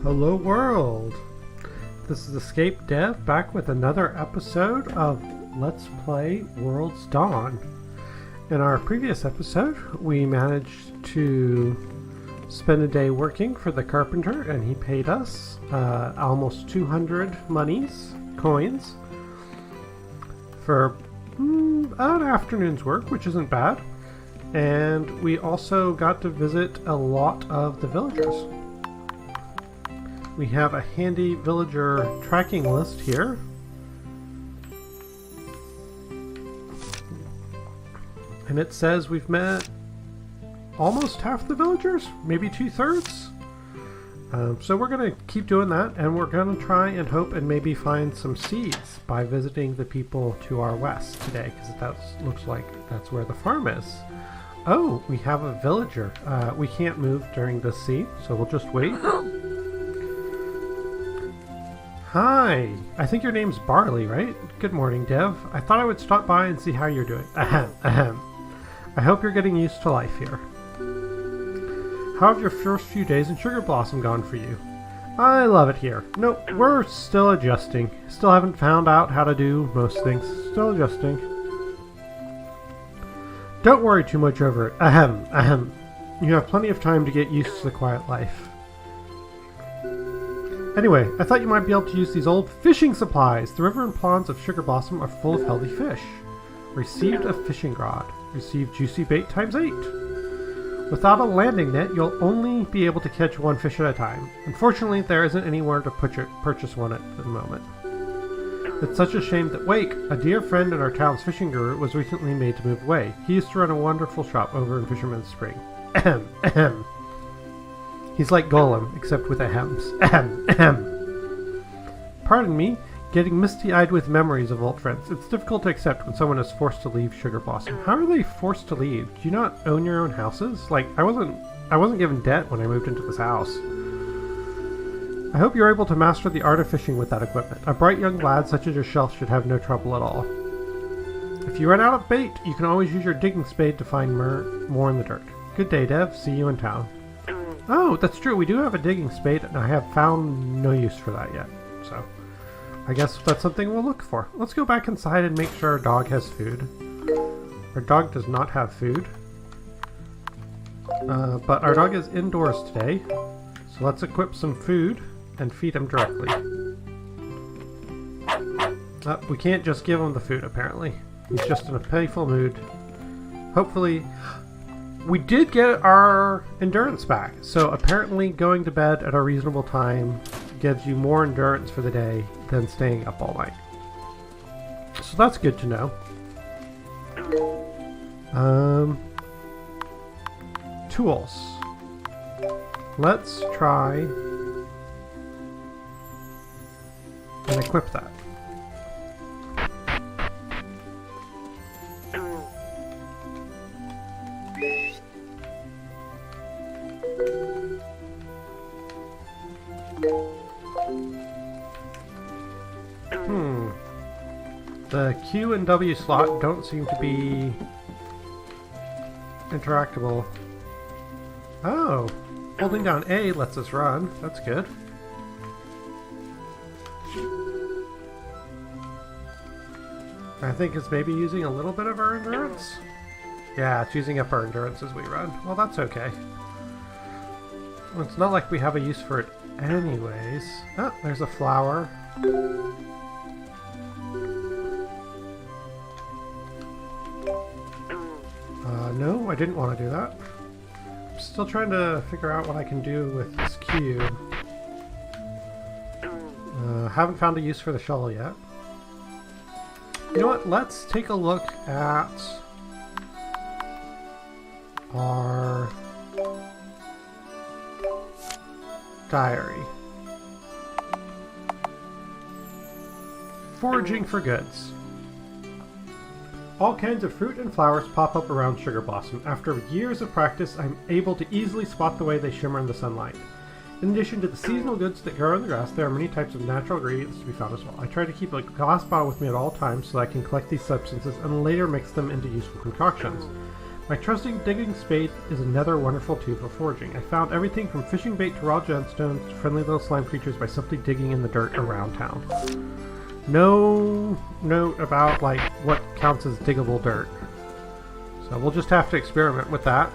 Hello world! This is Escape Dev back with another episode of Let's Play World's Dawn. In our previous episode, we managed to spend a day working for the carpenter, and he paid us almost 200 coins, for an afternoon's work, which isn't bad. And we also got to visit a lot of the villagers. We have a handy villager tracking list here. And it says we've met almost half the villagers, maybe 2/3. So we're going to keep doing that, and we're going to try and hope and maybe find some seeds by visiting the people to our west today, because that looks like that's where the farm is. Oh, we have a villager. We can't move during this scene, so we'll just wait. Hi, I think your name's Barley, right? Good morning, Dev. I thought I would stop by and see how you're doing. Ahem, ahem. I hope you're getting used to life here. How have your first few days in Sugar Blossom gone for you? I love it here. Nope, we're still adjusting. Still haven't found out how to do most things. Still adjusting. Don't worry too much over it. Ahem, ahem. You have plenty of time to get used to the quiet life. Anyway, I thought you might be able to use these old fishing supplies. The river and ponds of Sugar Blossom are full of healthy fish. Received a fishing rod. Received juicy bait ×8. Without a landing net, you'll only be able to catch one fish at a time. Unfortunately, there isn't anywhere to purchase one at the moment. It's such a shame that Wake, a dear friend and our town's fishing guru, was recently made to move away. He used to run a wonderful shop over in Fisherman's Spring. Ahem, ahem. He's like Golem, except with hems. Ahem, ahem. Pardon me, getting misty-eyed with memories of old friends. It's difficult to accept when someone is forced to leave Sugar Blossom. How are they forced to leave? Do you not own your own houses? Like, I wasn't given debt when I moved into this house. I hope you're able to master the art of fishing with that equipment. A bright young lad such as yourself should have no trouble at all. If you run out of bait, you can always use your digging spade to find more in the dirt. Good day, Dev. See you in town. Oh, that's true. We do have a digging spade, and I have found no use for that yet. So, I guess that's something we'll look for. Let's go back inside and make sure our dog has food. Our dog does not have food. But our dog is indoors today. So let's equip some food and feed him directly. We can't just give him the food, apparently. He's just in a playful mood. Hopefully... We did get our endurance back, so apparently going to bed at a reasonable time gives you more endurance for the day than staying up all night. So that's good to know. Tools. Let's try and equip that. The Q and W slot don't seem to be interactable. Oh, holding down A lets us run. That's good. I think it's maybe using a little bit of our endurance. Yeah, it's using up our endurance as we run. Well, that's okay. Well, it's not like we have a use for it anyways. Oh, there's a flower. No, I didn't want to do that. I'm still trying to figure out what I can do with this cube. Haven't found a use for the shovel yet. You know what? Let's take a look at our diary. Foraging for goods. All kinds of fruit and flowers pop up around Sugar Blossom. After years of practice, I'm able to easily spot the way they shimmer in the sunlight. In addition to the seasonal goods that grow in the grass, there are many types of natural ingredients to be found as well. I try to keep a glass bottle with me at all times so that I can collect these substances and later mix them into useful concoctions. My trusting digging spade is another wonderful tool for foraging. I found everything from fishing bait to raw gemstones to friendly little slime creatures by simply digging in the dirt around town. No note about, like, what counts as diggable dirt. So we'll just have to experiment with that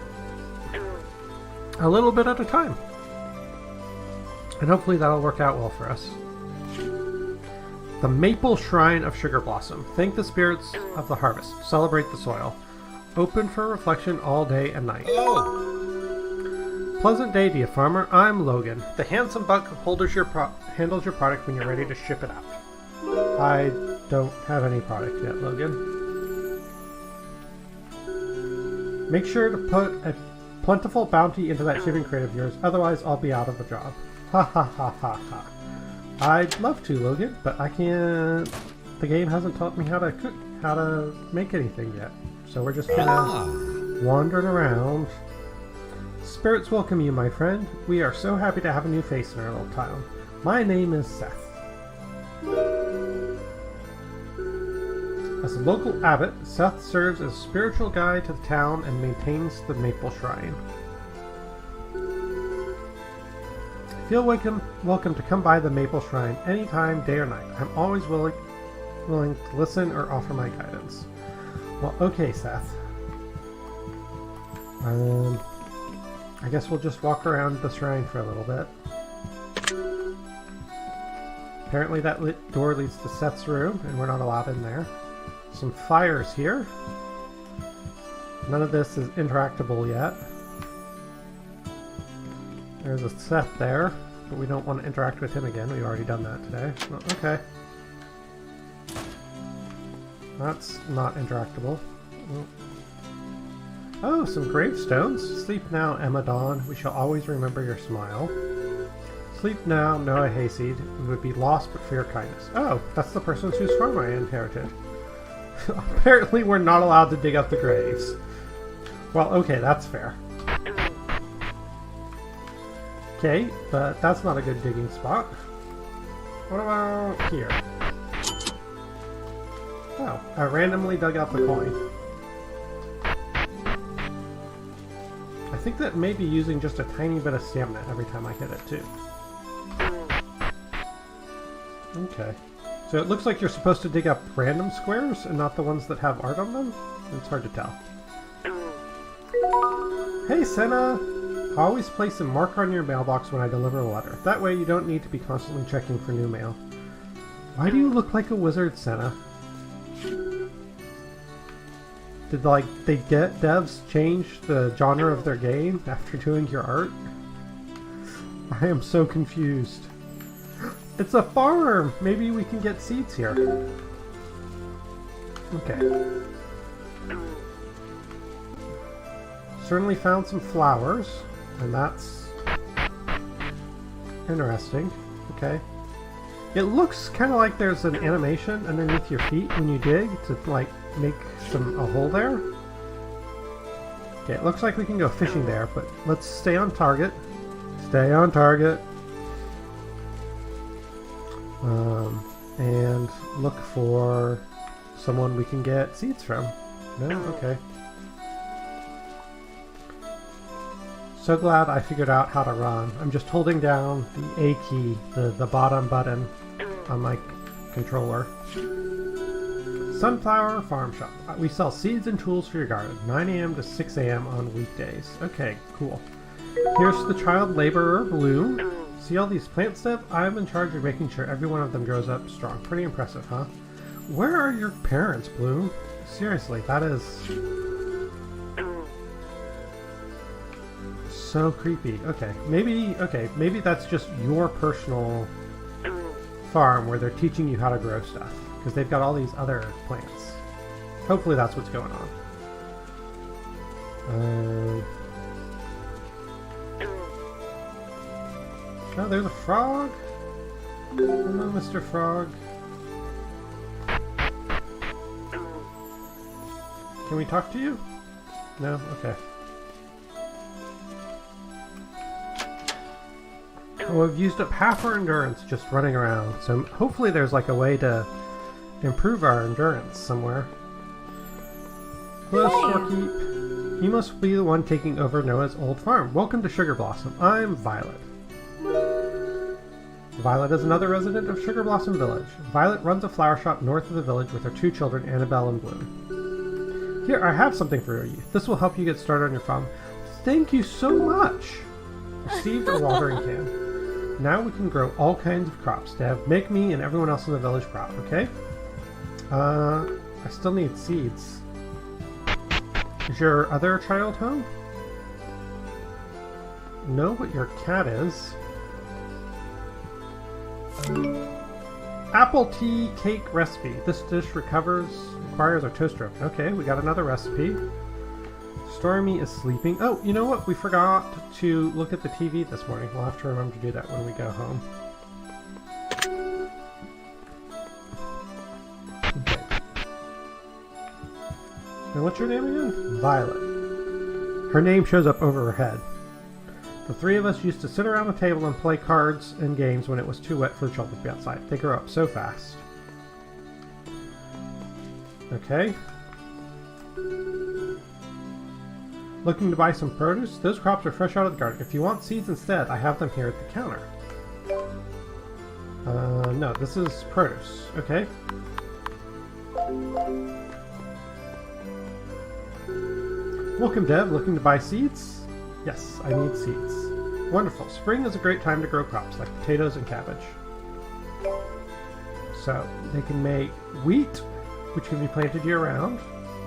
a little bit at a time. And hopefully that'll work out well for us. The Maple Shrine of Sugar Blossom. Thank the spirits of the harvest. Celebrate the soil. Open for reflection all day and night. Hello. Pleasant day to you, farmer. I'm Logan, the handsome buck who handles your product when you're ready to ship it out. I don't have any product yet, Logan. Make sure to put a plentiful bounty into that shipping crate of yours, otherwise I'll be out of a job. Ha ha ha ha ha. I'd love to, Logan, but I can't. The game hasn't taught me how to make anything yet. So we're just kinda wandering around. Spirits welcome you, my friend. We are so happy to have a new face in our little town. My name is Seth. As a local abbot, Seth serves as a spiritual guide to the town and maintains the Maple Shrine. Feel welcome to come by the Maple Shrine anytime, day or night. I'm always willing to listen or offer my guidance. Well, okay, Seth. I guess we'll just walk around the shrine for a little bit. Apparently that door leads to Seth's room, and we're not allowed in there. Some fires here. None of this is interactable yet. There's a Seth there, but we don't want to interact with him again. We've already done that today. Well, okay. That's not interactable. Oh, some gravestones. Sleep now, Emma Dawn. We shall always remember your smile. Sleep now, Noah Hayseed. We would be lost but fear kindness. Oh, that's the person whose farm I inherited. Apparently we're not allowed to dig up the graves. Well, okay, that's fair. Okay, but that's not a good digging spot. What about here? Oh, I randomly dug out the coin. I think that may be using just a tiny bit of stamina every time I hit it, too. Okay. So it looks like you're supposed to dig up random squares and not the ones that have art on them? It's hard to tell. Hey, Senna! I always place a marker on your mailbox when I deliver a letter. That way you don't need to be constantly checking for new mail. Why do you look like a wizard, Senna? Did, devs change the genre of their game after doing your art? I am so confused. It's a farm! Maybe we can get seeds here. Okay. Certainly found some flowers, and that's interesting. Okay. It looks kind of like there's an animation underneath your feet when you dig to, like, make a hole there. Okay, it looks like we can go fishing there, but let's stay on target. Stay on target. And look for someone we can get seeds from. No? Okay. So glad I figured out how to run. I'm just holding down the A key, the bottom button on my controller. Sunflower Farm Shop. We sell seeds and tools for your garden, 9 a.m. to 6 a.m. on weekdays. Okay, cool. Here's the child laborer, Bloom. See all these plant stuff? I'm in charge of making sure every one of them grows up strong. Pretty impressive, huh? Where are your parents, Bloom? Seriously, that is so creepy. Okay, maybe that's just your personal farm where they're teaching you how to grow stuff, because they've got all these other plants. Hopefully that's what's going on. Oh, there's a frog. Hello, Mr. Frog. Can we talk to you? No? Okay. Well, we've used up half our endurance just running around, so hopefully there's like a way to improve our endurance somewhere. Hello, Storkeep. You must be the one taking over Noah's old farm. Welcome to Sugar Blossom. I'm Violet. Violet is another resident of Sugar Blossom Village. Violet runs a flower shop north of the village with her 2 children, Annabelle and Bloom. Here, I have something for you. This will help you get started on your farm. Thank you so much. Received a watering can. Now we can grow all kinds of crops to have make me and everyone else in the village proud, okay? I still need seeds. Is your other child home? No, but your cat is. Apple tea cake recipe. This dish requires a toaster oven. Okay, we got another recipe. Stormy is sleeping. Oh, you know what? We forgot to look at the TV this morning. We'll have to remember to do that when we go home. Okay. And what's your name again? Violet. Her name shows up over her head. The 3 of us used to sit around a table and play cards and games when it was too wet for the children to be outside. They grow up so fast. Okay. Looking to buy some produce? Those crops are fresh out of the garden. If you want seeds instead, I have them here at the counter. No, this is produce. Okay. Welcome, Dev. Looking to buy seeds? Yes, I need seeds. Wonderful. Spring is a great time to grow crops like potatoes and cabbage. So, they can make wheat, which can be planted year-round.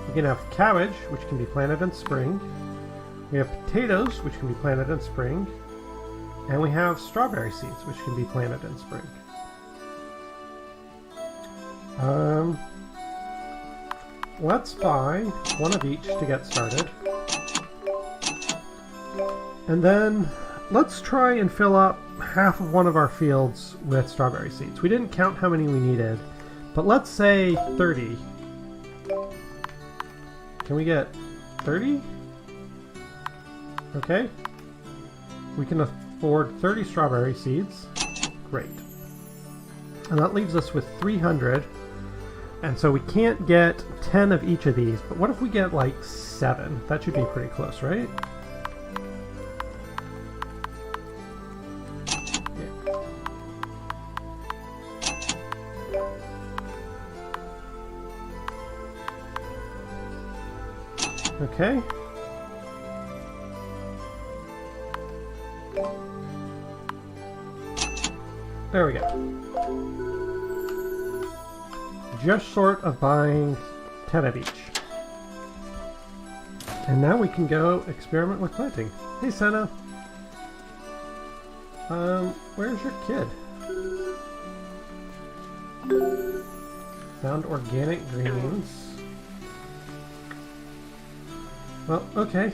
We can have cabbage, which can be planted in spring. We have potatoes, which can be planted in spring. And we have strawberry seeds, which can be planted in spring. Let's buy one of each to get started. And then let's try and fill up half of one of our fields with strawberry seeds. We didn't count how many we needed, but let's say 30. Can we get 30? Okay. We can afford 30 strawberry seeds. Great. And that leaves us with 300. And so we can't get 10 of each of these, but what if we get like 7? That should be pretty close, right? Okay. There we go. Just short of buying 10 of each. And now we can go experiment with planting. Hey, Senna. Where's your kid? Found organic greens. Well, okay.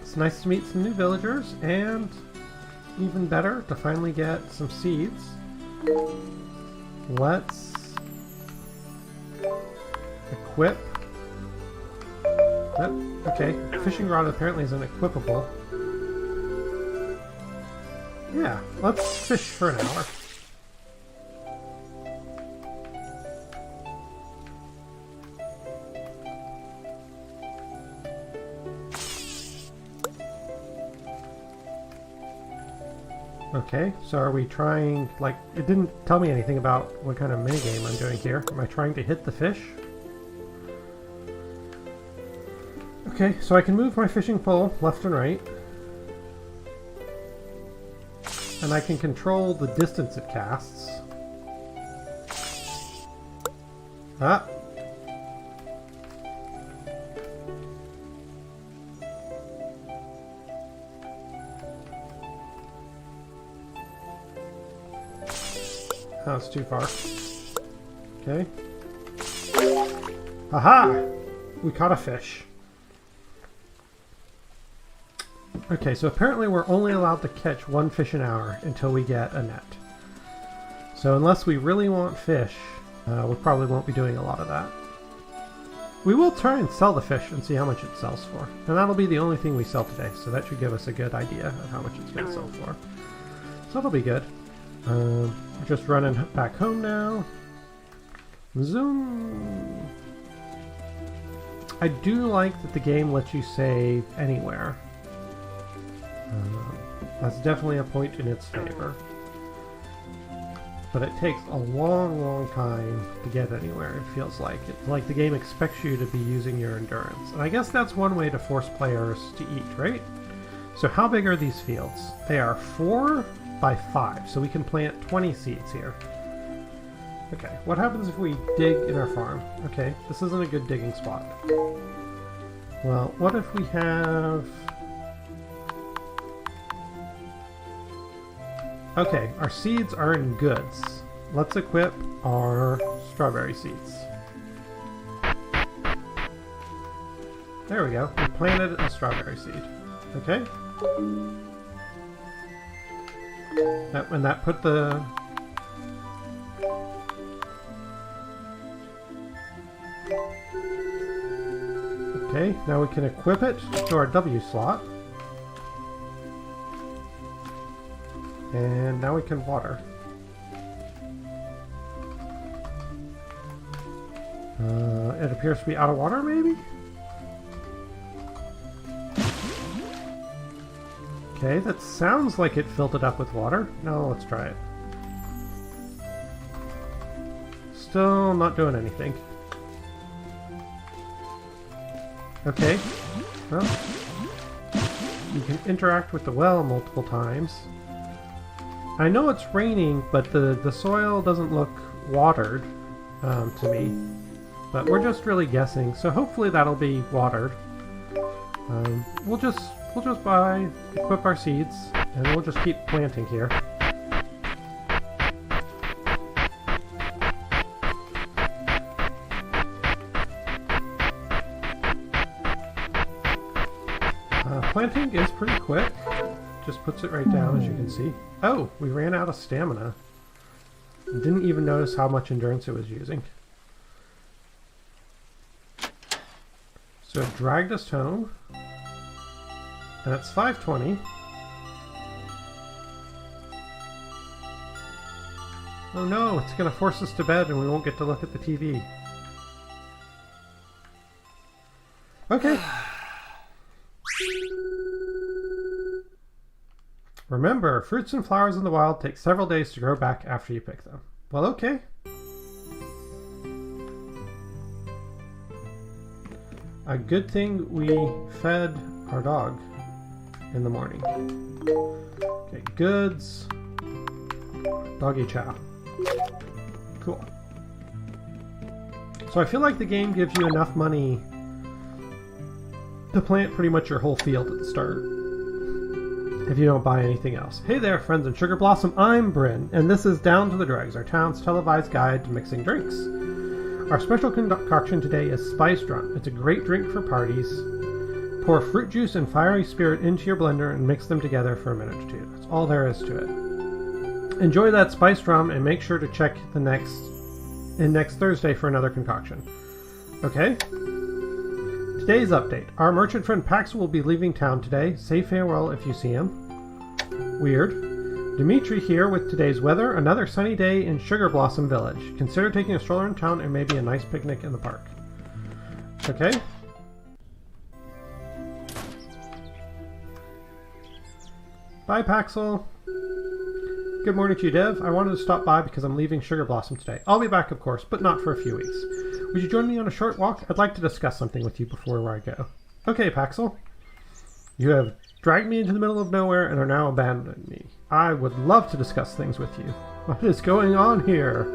It's nice to meet some new villagers, and even better to finally get some seeds. Let's equip. Okay, fishing rod apparently isn't equipable. Yeah, let's fish for an hour. Okay, so are we trying, like, it didn't tell me anything about what kind of minigame I'm doing here. Am I trying to hit the fish? Okay, so I can move my fishing pole left and right. And I can control the distance it casts. Ah! Oh, it's too far. Okay. Aha! We caught a fish. Okay, so apparently we're only allowed to catch 1 fish an hour until we get a net. So unless we really want fish, we probably won't be doing a lot of that. We will try and sell the fish and see how much it sells for. And that'll be the only thing we sell today, so that should give us a good idea of how much it's going to sell for. So that'll be good. We're just running back home now. Zoom! I do like that the game lets you save anywhere. That's definitely a point in its favor. But it takes a long, long time to get anywhere, it feels like. It's like the game expects you to be using your endurance. And I guess that's one way to force players to eat, right? So how big are these fields? They are 4 by 5, so we can plant 20 seeds here. Okay, what happens if we dig in our farm? Okay, this isn't a good digging spot. Well, what if we have... Okay, our seeds are in goods. Let's equip our strawberry seeds. There we go. We planted a strawberry seed. Okay? And that put the... Okay, now we can equip it to our W slot. And now we can water. It appears to be out of water, maybe? Okay, that sounds like it filled it up with water. Now let's try it. Still not doing anything. Okay. Well, you can interact with the well multiple times. I know it's raining, but the soil doesn't look watered to me. But we're just really guessing, so hopefully that'll be watered. We'll just equip our seeds, and we'll just keep planting here. Planting is pretty quick. Just puts it right down, as you can see. Oh, we ran out of stamina. Didn't even notice how much endurance it was using. So it dragged us home. And it's 5:20. Oh no, it's going to force us to bed and we won't get to look at the TV. Okay. Remember, fruits and flowers in the wild take several days to grow back after you pick them. Well, okay. A good thing we fed our dog in the morning. Okay, goods. Doggy chow. Cool. So I feel like the game gives you enough money to plant pretty much your whole field at the start, if you don't buy anything else. Hey there, friends in Sugar Blossom, I'm Bryn, and this is Down to the Dregs, our town's televised guide to mixing drinks. Our special concoction today is Spiced Rum. It's a great drink for parties. Pour fruit juice and fiery spirit into your blender and mix them together for a minute or two. That's all there is to it. Enjoy that spiced rum and make sure to check next Thursday for another concoction. Okay? Today's update. Our merchant friend Pax will be leaving town today. Say farewell if you see him. Weird. Dimitri here with today's weather. Another sunny day in Sugar Blossom Village. Consider taking a stroller in town and maybe a nice picnic in the park. Okay. Bye, Paxel. Good morning to you, Dev. I wanted to stop by because I'm leaving Sugar Blossom today. I'll be back, of course, but not for a few weeks. Would you join me on a short walk? I'd like to discuss something with you before I go. Okay, Paxel. You have dragged me into the middle of nowhere and are now abandoning me. I would love to discuss things with you. What is going on here?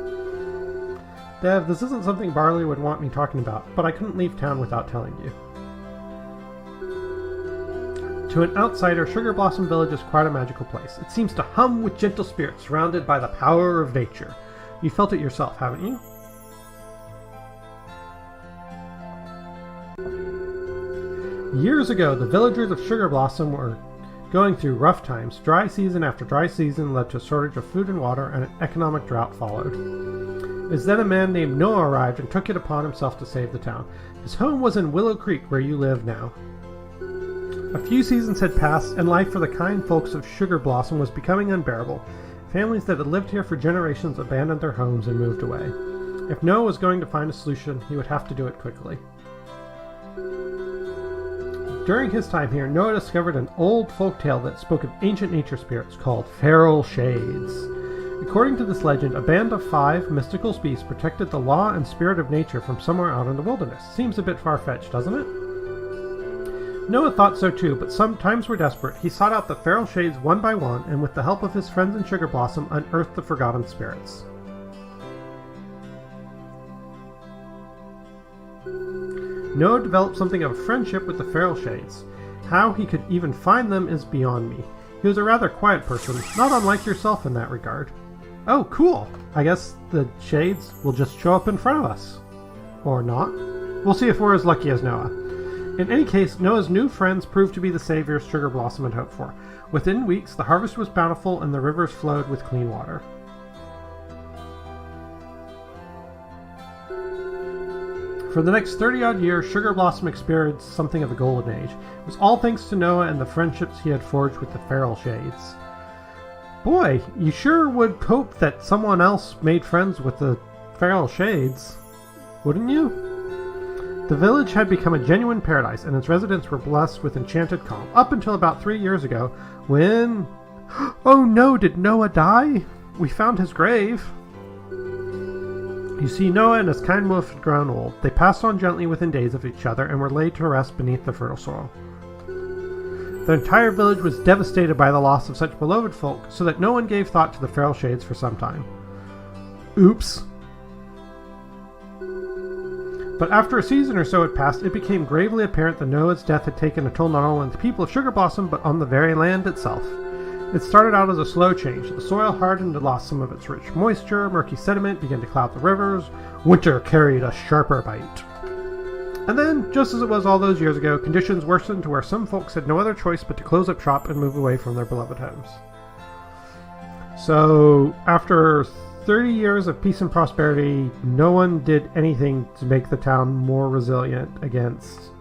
Dev, this isn't something Barley would want me talking about, but I couldn't leave town without telling you. To an outsider, Sugar Blossom Village is quite a magical place. It seems to hum with gentle spirits, surrounded by the power of nature. You felt it yourself, haven't you? Years ago, the villagers of Sugar Blossom were going through rough times. Dry season after dry season led to a shortage of food and water, and an economic drought followed. It was then a man named Noah arrived and took it upon himself to save the town. His home was in Willow Creek, where you live now. A few seasons had passed, and life for the kind folks of Sugar Blossom was becoming unbearable. Families that had lived here for generations abandoned their homes and moved away. If Noah was going to find a solution, he would have to do it quickly. During his time here, Noah discovered an old folk tale that spoke of ancient nature spirits called feral shades. According to this legend, a band of 5 mystical beasts protected the law and spirit of nature from somewhere out in the wilderness. Seems a bit far-fetched, doesn't it? Noah thought so too, but some times were desperate. He sought out the feral shades one by one, and with the help of his friends in Sugar Blossom, unearthed the forgotten spirits. Noah developed something of a friendship with the feral shades. How he could even find them is beyond me. He was a rather quiet person, not unlike yourself in that regard. Oh, cool! I guess the shades will just show up in front of us. Or not. We'll see if we're as lucky as Noah. In any case, Noah's new friends proved to be the saviors Sugar Blossom had hoped for. Within weeks, the harvest was bountiful and the rivers flowed with clean water. For the next 30-odd years, Sugar Blossom experienced something of a golden age. It was all thanks to Noah and the friendships he had forged with the feral shades. Boy, you sure would hope that someone else made friends with the feral shades, wouldn't you? The village had become a genuine paradise, and its residents were blessed with enchanted calm, up until about 3 years ago, when... Oh no, did Noah die? We found his grave. You see, Noah and his kind wolf had grown old. They passed on gently within days of each other and were laid to rest beneath the fertile soil. The entire village was devastated by the loss of such beloved folk, so that no one gave thought to the feral shades for some time. Oops. But after a season or so had passed, it became gravely apparent that Noah's death had taken a toll not only on the people of Sugar Blossom, but on the very land itself. It started out as a slow change. The soil hardened and lost some of its rich moisture, murky sediment began to cloud the rivers, winter carried a sharper bite. And then, just as it was all those years ago, conditions worsened to where some folks had no other choice but to close up shop and move away from their beloved homes. So, after 30 years of peace and prosperity, no one did anything to make the town more resilient against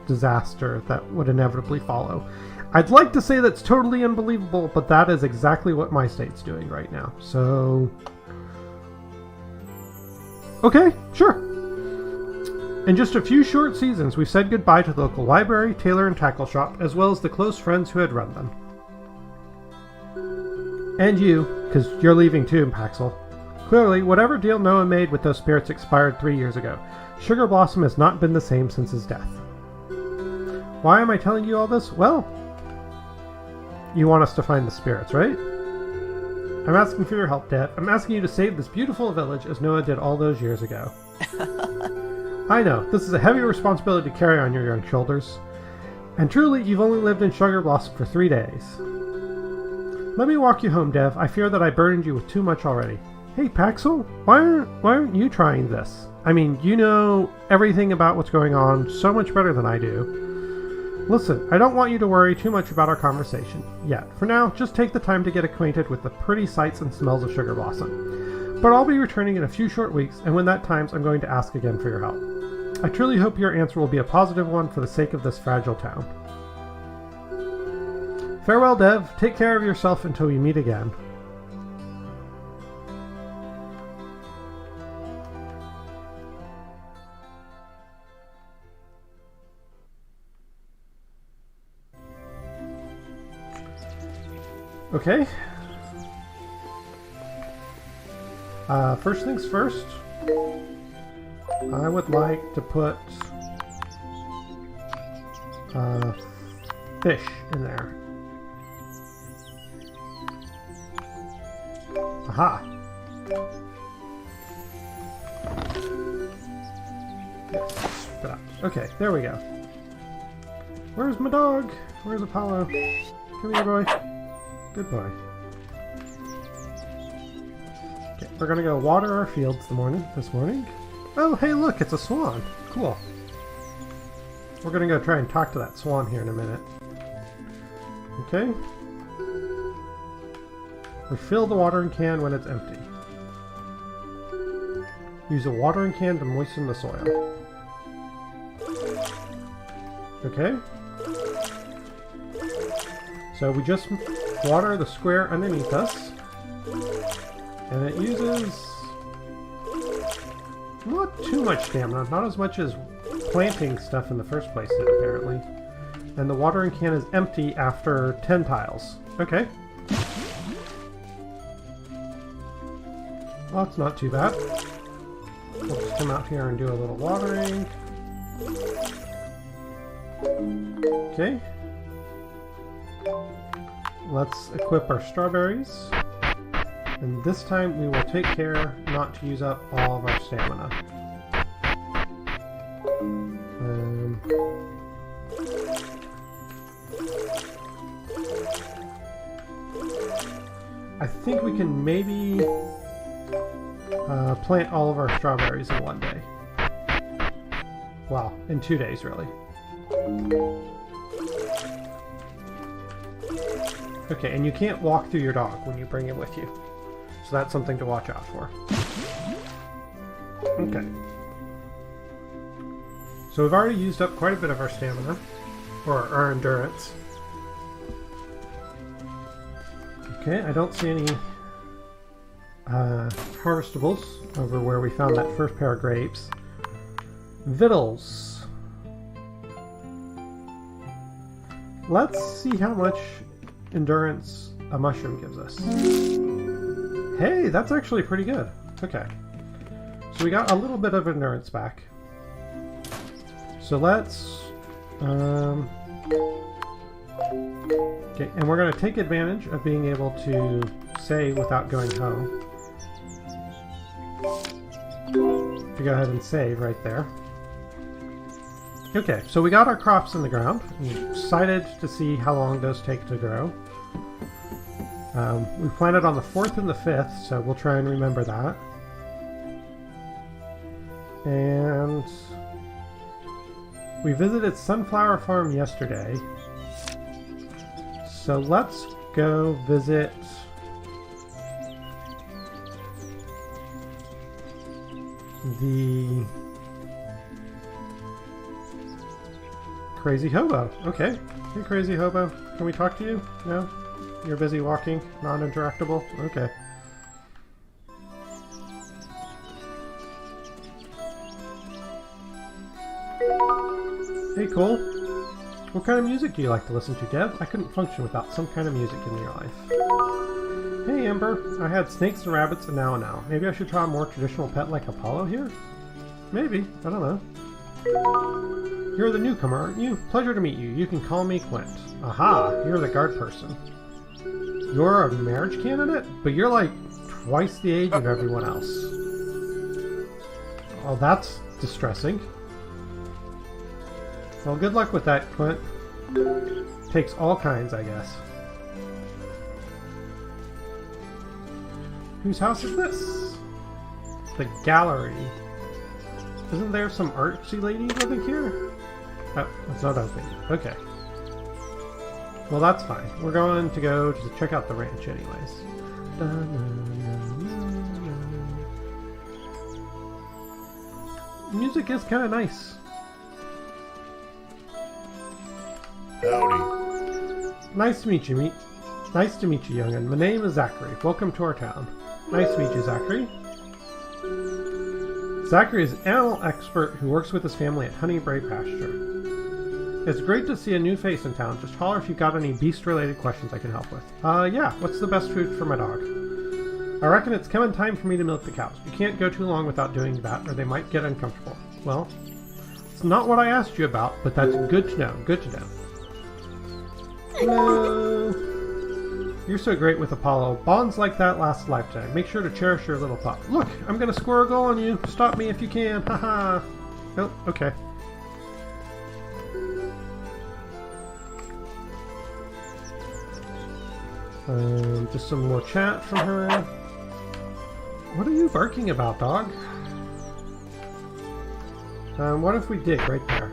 disaster that would inevitably follow. I'd like to say that's totally unbelievable, but that is exactly what my state's doing right now. So... okay, sure. In just a few short seasons, we've said goodbye to the local library, tailor, and tackle shop, as well as the close friends who had run them. And you, because you're leaving too, Paxel. Clearly, whatever deal Noah made with those spirits expired 3 years ago. Sugar Blossom has not been the same since his death. Why am I telling you all this? Well, you want us to find the spirits, right? I'm asking for your help, Dad. I'm asking you to save this beautiful village as Noah did all those years ago. I know, this is a heavy responsibility to carry on your young shoulders. And truly, you've only lived in Sugar Blossom for 3 days. Let me walk you home, Dev. I fear that I burdened you with too much already. Hey, Paxel, why aren't you trying this? I mean, you know everything about what's going on so much better than I do. Listen, I don't want you to worry too much about our conversation yet. For now, just take the time to get acquainted with the pretty sights and smells of Sugar Blossom. But I'll be returning in a few short weeks, and when that times, I'm going to ask again for your help. I truly hope your answer will be a positive one for the sake of this fragile town. Farewell, Dev. Take care of yourself until we meet again. Okay. First things first, I would like to put fish in there. Aha! Yes, spit out. Okay, there we go. Where's my dog? Where's Apollo? Come here, boy. Good boy. Okay, we're gonna go water our fields this morning. Oh, hey, look, it's a swan. Cool. We're gonna go try and talk to that swan here in a minute. Okay. Refill the watering can when it's empty. Use a watering can to moisten the soil. Okay. So we just water the square underneath us. And it uses not too much stamina, not as much as planting stuff in the first place did, apparently. And the watering can is empty after 10 tiles. Okay. Well, that's not too bad. We'll just come out here and do a little watering. Okay. Let's equip our strawberries. And this time we will take care not to use up all of our stamina. I think we can maybe plant all of our strawberries in one day. Wow, in 2 days, really. Okay, and you can't walk through your dog when you bring him with you. So that's something to watch out for. Okay. So we've already used up quite a bit of our stamina, or our endurance. Okay, I don't see any harvestables over where we found that first pair of grapes. Victuals. Let's see how much endurance a mushroom gives us. Hey, that's actually pretty good. Okay. So we got a little bit of endurance back. So let's... Okay, and we're going to take advantage of being able to save without going home. If you go ahead and save right there. Okay, so we got our crops in the ground. I'm excited to see how long those take to grow. We planted on the 4th and the 5th, so we'll try and remember that. And we visited Sunflower Farm yesterday. So let's go visit the Crazy Hobo. Okay. Hey, Crazy Hobo. Can we talk to you? No? You're busy walking? Non-interactable? Okay. Hey, cool. What kind of music do you like to listen to, Deb? I couldn't function without some kind of music in your life. Hey, Amber. I had snakes and rabbits and now and now. Maybe I should try a more traditional pet like Apollo here? Maybe. I don't know. You're the newcomer, aren't you? Pleasure to meet you. You can call me Quint. Aha! You're the guard person. You're a marriage candidate? But you're like twice the age of everyone else. Oh, that's distressing. Well, good luck with that, Quint. Takes all kinds, I guess. Whose house is this? The gallery. Isn't there some artsy lady living here? Oh, it's not open. Okay. Well, that's fine. We're going to go to check out the ranch anyways. Music is kind of nice. Howdy. Nice to meet you, Nice to meet you, young'un. My name is Zachary. Welcome to our town. Nice to meet you, Zachary. Zachary is an animal expert who works with his family at Honeybrae Pasture. It's great to see a new face in town. Just holler if you've got any beast-related questions I can help with. Yeah. What's the best food for my dog? I reckon it's coming time for me to milk the cows. You can't go too long without doing that, or they might get uncomfortable. Well, it's not what I asked you about, but that's good to know. Good to know. Hello. You're so great with Apollo. Bonds like that last a lifetime. Make sure to cherish your little pup. Look, I'm gonna score a goal on you. Stop me if you can. Haha. Oh, okay. Just some more chat from her. What are you barking about, dog? What if we dig right there?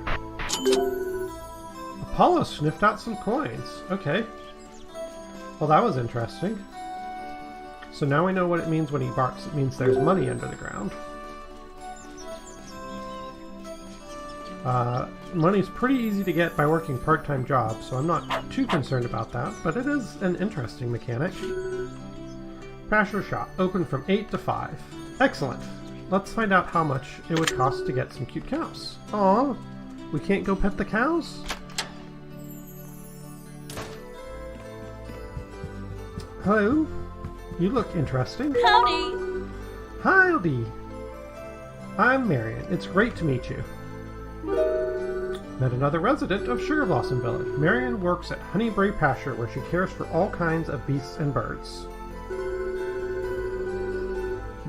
Apollo sniffed out some coins. Okay. Well, that was interesting. So now we know what it means when he barks. It means there's money under the ground. Money's pretty easy to get by working part-time jobs, so I'm not too concerned about that, but it is an interesting mechanic. Pasture shop, open from 8 to 5. Excellent. let's find out how much it would cost to get some cute cows. Aw, we can't go pet the cows? Hello, you look interesting. Howdy! Howdy! I'm Marion. It's great to meet you. Met another resident of Sugar Blossom Village. Marion works at Honeyberry Pasture, where she cares for all kinds of beasts and birds.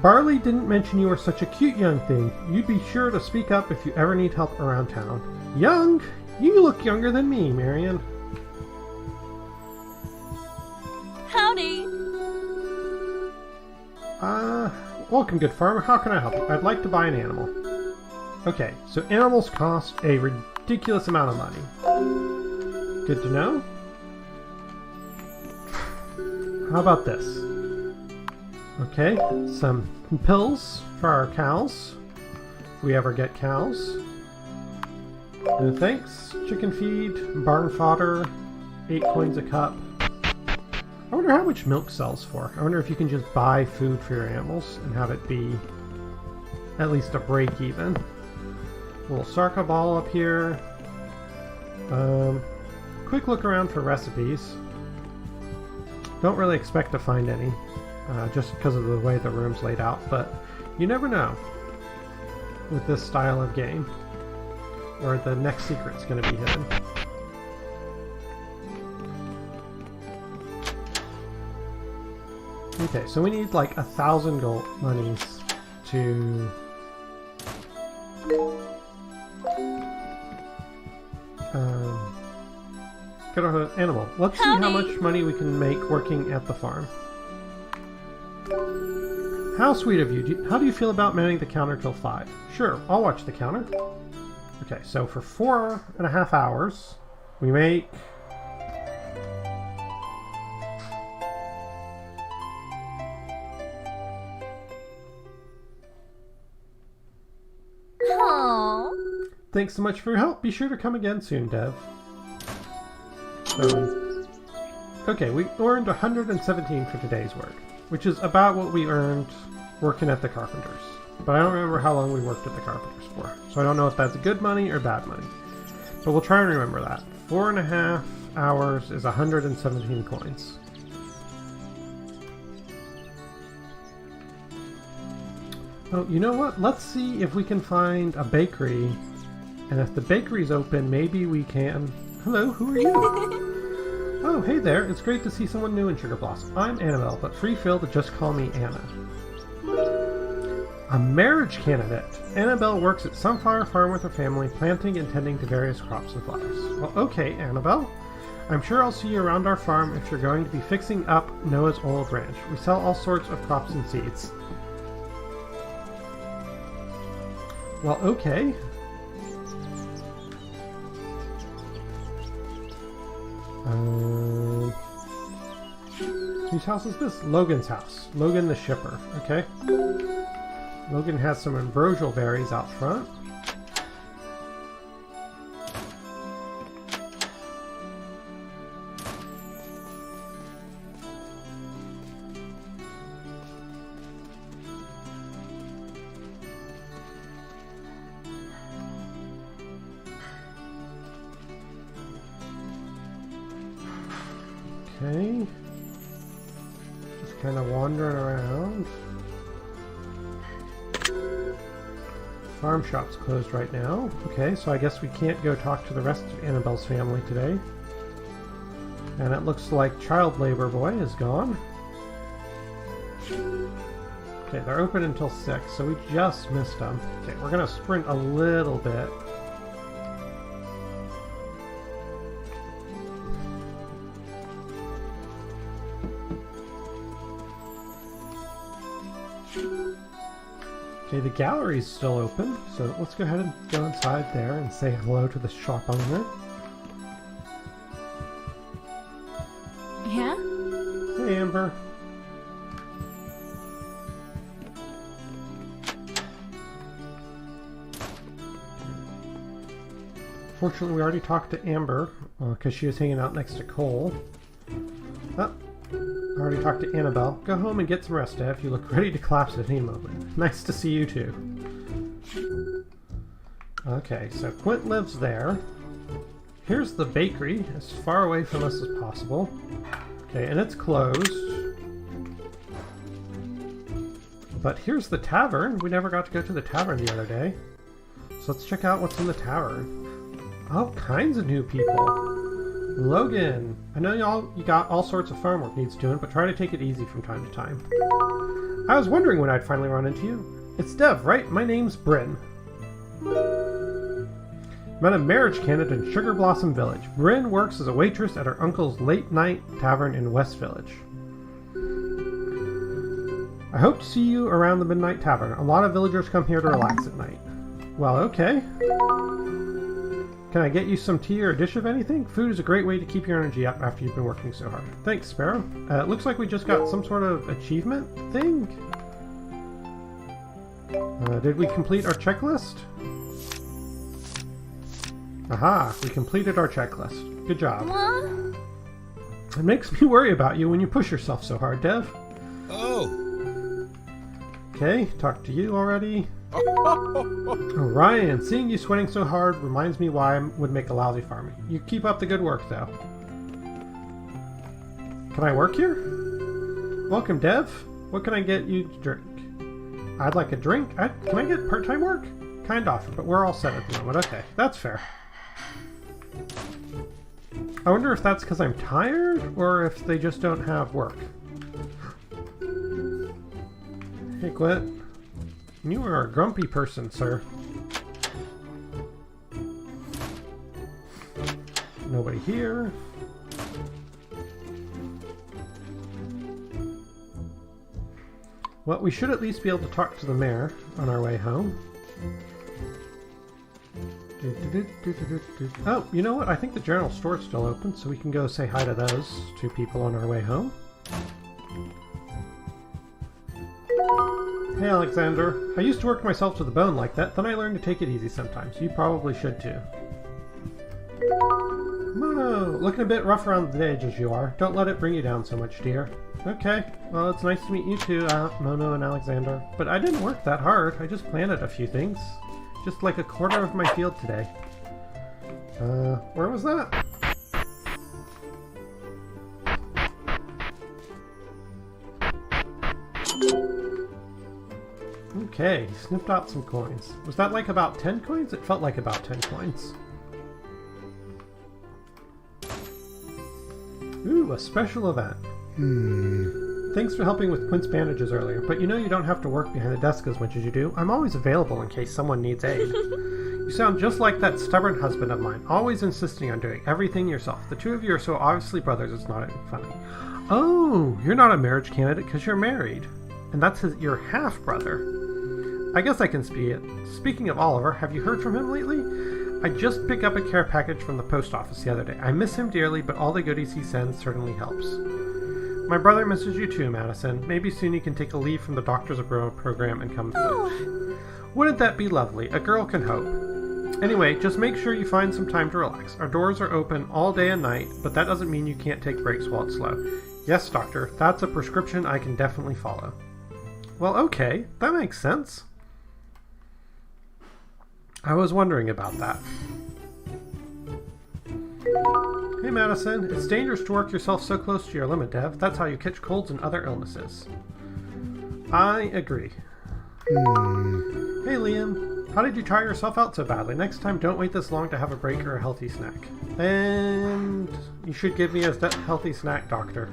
Barley didn't mention you were such a cute young thing. You'd be sure to speak up if you ever need help around town. Young? You look younger than me, Marion. Howdy! Welcome, good farmer. How can I help you? I'd like to buy an animal. Okay, so animals cost a ridiculous amount of money. Good to know. How about this? Okay, some pills for our cows, if we ever get cows. No thanks. Chicken feed, barn fodder, 8 coins a cup. I wonder how much milk sells for. I wonder if you can just buy food for your animals and have it be at least a break even. A little Sarka ball up here. Quick look around for recipes. Don't really expect to find any, just because of the way the room's laid out, but you never know with this style of game where the next secret's going to be hidden. Okay, so we need like 1,000 gold monies to get our animal. Let's see how much money we can make working at the farm. How sweet of you. How do you feel about manning the counter till 5? Sure, I'll watch the counter. Okay, so for 4.5 hours, we make... Thanks so much for your help. Be sure to come again soon, Dev. Okay, we earned 117 for today's work, which is about what we earned working at the Carpenters. But I don't remember how long we worked at the Carpenters for, so I don't know if that's good money or bad money. But we'll try and remember that. 4.5 hours is 117 coins. Oh, you know what? Let's see if we can find a bakery. And if the bakery's open, maybe we can... Hello, who are you? Oh, hey there. It's great to see someone new in Sugar Blossom. I'm Annabelle, but free feel to just call me Anna. A marriage candidate. Annabelle works at Sunflower Farm with her family, planting and tending to various crops and flowers. Well, okay, Annabelle. I'm sure I'll see you around our farm if you're going to be fixing up Noah's old ranch. We sell all sorts of crops and seeds. Well, okay. Whose house is this? Logan's house. Logan the shipper. Okay. Logan has some ambrosial berries out front. Okay. Just kind of wandering around. Farm shop's closed right now. Okay, so I guess we can't go talk to the rest of Annabelle's family today. And it looks like child labor boy is gone. Okay, they're open until 6, so we just missed them. Okay, we're gonna sprint a little bit. Okay, the gallery's still open, so let's go ahead and go inside there and say hello to the shop owner. Yeah? Hey, Amber. Fortunately, we already talked to Amber, because she was hanging out next to Cole. Oh, I already talked to Annabelle. Go home and get some rest, Dev. You look ready to collapse at any moment. Nice to see you too. Okay, so Quint lives there. Here's the bakery, as far away from us as possible. Okay, and it's closed. But here's the tavern. We never got to go to the tavern the other day. So let's check out what's in the tavern. All kinds of new people. Logan, I know you got all sorts of farm work needs doing, but try to take it easy from time to time. I was wondering when I'd finally run into you. It's Dev, right? My name's Bryn. Met a marriage candidate in Sugar Blossom Village. Bryn works as a waitress at her uncle's late-night tavern in West Village. I hope to see you around the Midnight Tavern. A lot of villagers come here to relax at night. Well, okay. Can I get you some tea or a dish of anything? Food is a great way to keep your energy up after you've been working so hard. Thanks, Sparrow. It looks like we just got some sort of achievement thing. Did we complete our checklist? Aha, we completed our checklist. Good job. It makes me worry about you when you push yourself so hard, Dev. Oh. Okay, talked to you already. Ryan, seeing you sweating so hard reminds me why I would make a lousy farmer. You keep up the good work, though. Can I work here? Welcome, Dev. What can I get you to drink? I'd like a drink. Can I get part-time work? Kind offer, but we're all set at the moment. Okay, that's fair. I wonder if that's because I'm tired, or if they just don't have work. Hey, Quint. You are a grumpy person, sir. Nobody here. Well, we should at least be able to talk to the mayor on our way home. Oh, you know what? I think the general store's still open, so we can go say hi to those two people on our way home. Hey, Alexander. I used to work myself to the bone like that, then I learned to take it easy sometimes. You probably should too. Mono, looking a bit rough around the edge as you are. Don't let it bring you down so much, dear. Okay, well, it's nice to meet you too, Mono and Alexander. But I didn't work that hard. I just planted a few things. Just like a quarter of my field today. Where was that? Okay, snipped out some coins. Was that like about 10 coins? It felt like about 10 coins. Ooh, a special event. Thanks for helping with Quint's bandages earlier, but you know you don't have to work behind the desk as much as you do. I'm always available in case someone needs aid. You sound just like that stubborn husband of mine, always insisting on doing everything yourself. The two of you are so obviously brothers, it's not even funny. Oh, you're not a marriage candidate because you're married. And that's your half-brother. I guess I can see it. Speaking of Oliver, have you heard from him lately? I just picked up a care package from the post office the other day. I miss him dearly, but all the goodies he sends certainly helps. My brother misses you too, Madison. Maybe soon you can take a leave from the Doctors Abroad program and come visit. Wouldn't that be lovely? A girl can hope. Anyway, just make sure you find some time to relax. Our doors are open all day and night, but that doesn't mean you can't take breaks while it's slow. Yes, doctor, that's a prescription I can definitely follow. Well, okay, that makes sense. I was wondering about that. Hey Madison, it's dangerous to work yourself so close to your limit, Dev. That's how you catch colds and other illnesses. I agree. Hey Liam, how did you tire yourself out so badly? Next time don't wait this long to have a break or a healthy snack. And you should give me a healthy snack, doctor.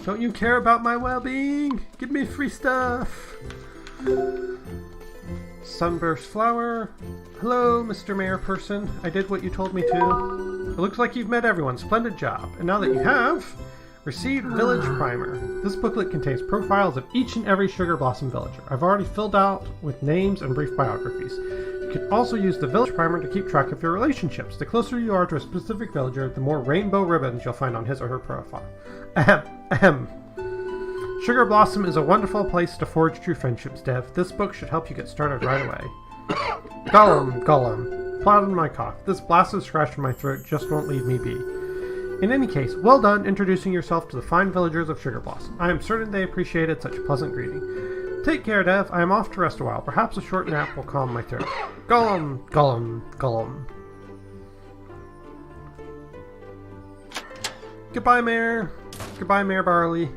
Don't you care about my well-being? Give me free stuff. Sunburst flower. Hello, Mr. Mayor Person. I did what you told me to. It looks like you've met everyone. Splendid job. And now that you have, received Village Primer. This booklet contains profiles of each and every Sugar Blossom villager. I've already filled out with names and brief biographies. You can also use the Village Primer to keep track of your relationships. The closer you are to a specific villager, the more rainbow ribbons you'll find on his or her profile. Ahem. Sugar Blossom is a wonderful place to forge true friendships, Dev. This book should help you get started right away. Gollum. Pardon my cough. This blasted scratch in my throat just won't leave me be. In any case, well done introducing yourself to the fine villagers of Sugar Blossom. I am certain they appreciated such a pleasant greeting. Take care, Dev. I am off to rest a while. Perhaps a short nap will calm my throat. Gollum, Gollum, Gollum. Goodbye, Mayor. Goodbye, Mayor Barley.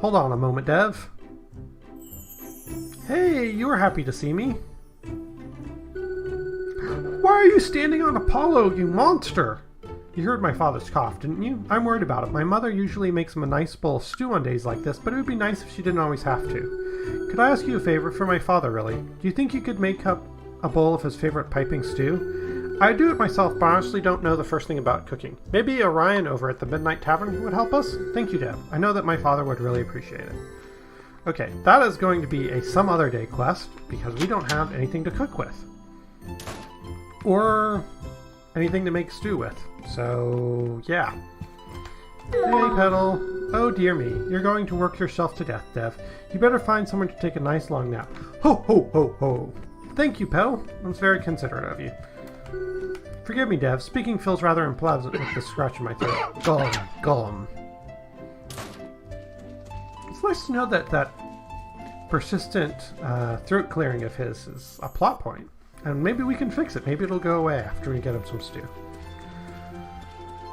Hold on a moment, Dev. Hey, you were happy to see me. Why are you standing on Apollo, you monster? You heard my father's cough, didn't you? I'm worried about it. My mother usually makes him a nice bowl of stew on days like this, but it would be nice if she didn't always have to. Could I ask you a favor for my father, really? Do you think you could make up a bowl of his favorite piping stew? I do it myself, but honestly don't know the first thing about cooking. Maybe Orion over at the Midnight Tavern would help us? Thank you, Deb. I know that my father would really appreciate it. Okay, that is going to be a some other day quest, because we don't have anything to cook with. Or anything to make stew with. So, yeah. Hey, Petal. Oh, dear me. You're going to work yourself to death, Dev. You better find someone to take a nice long nap. Ho, ho, ho, ho. Thank you, Petal. That's very considerate of you. Forgive me, Dev. Speaking feels rather unpleasant with this scratch in my throat. Gollum, Gollum. It's nice to know that that persistent throat clearing of his is a plot point. And maybe we can fix it. Maybe it'll go away after we get him some stew.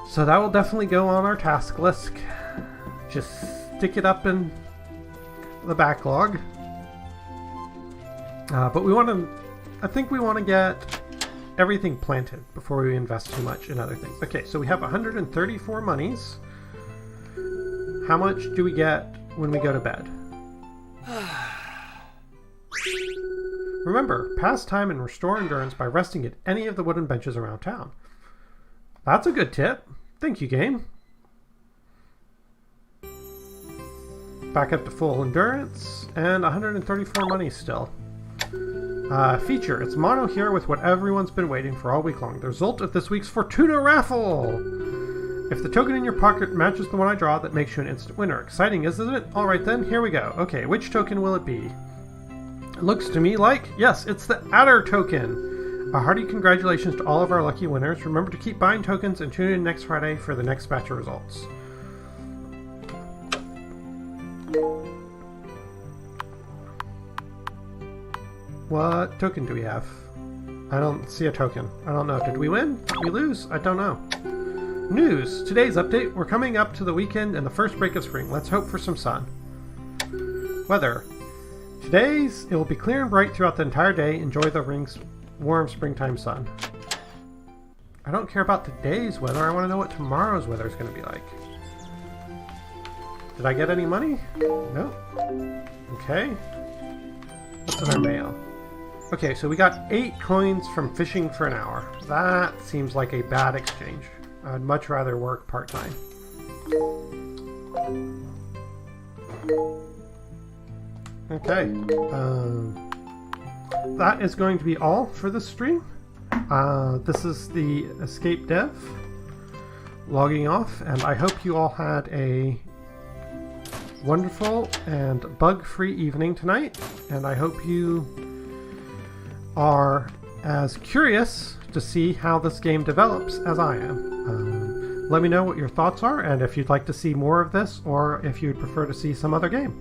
So that will definitely go on our task list. Just stick it up in the backlog. But we want to... I think we want to get everything planted before we invest too much in other things. Okay, so we have 134 monies. How much do we get when we go to bed? Remember, pass time and restore endurance by resting at any of the wooden benches around town. That's a good tip. Thank you, game. Back up to full endurance, and 134 money still. Feature. It's mono here with what everyone's been waiting for all week long. The result of this week's Fortuna raffle! If the token in your pocket matches the one I draw, that makes you an instant winner. Exciting, isn't it? Alright then, here we go. Okay, which token will it be? It looks to me like, yes, it's the Adder token! A hearty congratulations to all of our lucky winners. Remember to keep buying tokens and tune in next Friday for the next batch of results. What token do we have? I don't see a token. I don't know. Did we win? Did we lose? I don't know. News! Today's update. We're coming up to the weekend and the first break of spring. Let's hope for some sun. Weather. Today's, it will be clear and bright throughout the entire day. Enjoy the warm springtime sun. I don't care about today's weather. I want to know what tomorrow's weather is going to be like. Did I get any money? No. Okay. What's in our mail? Okay, so we got 8 coins from fishing for an hour. That seems like a bad exchange. I'd much rather work part-time. Okay. That is going to be all for this stream. This is the Escape Dev logging off, and I hope you all had a wonderful and bug-free evening tonight, and I hope you are as curious to see how this game develops as I am. Let me know what your thoughts are, and if you'd like to see more of this, or if you'd prefer to see some other game.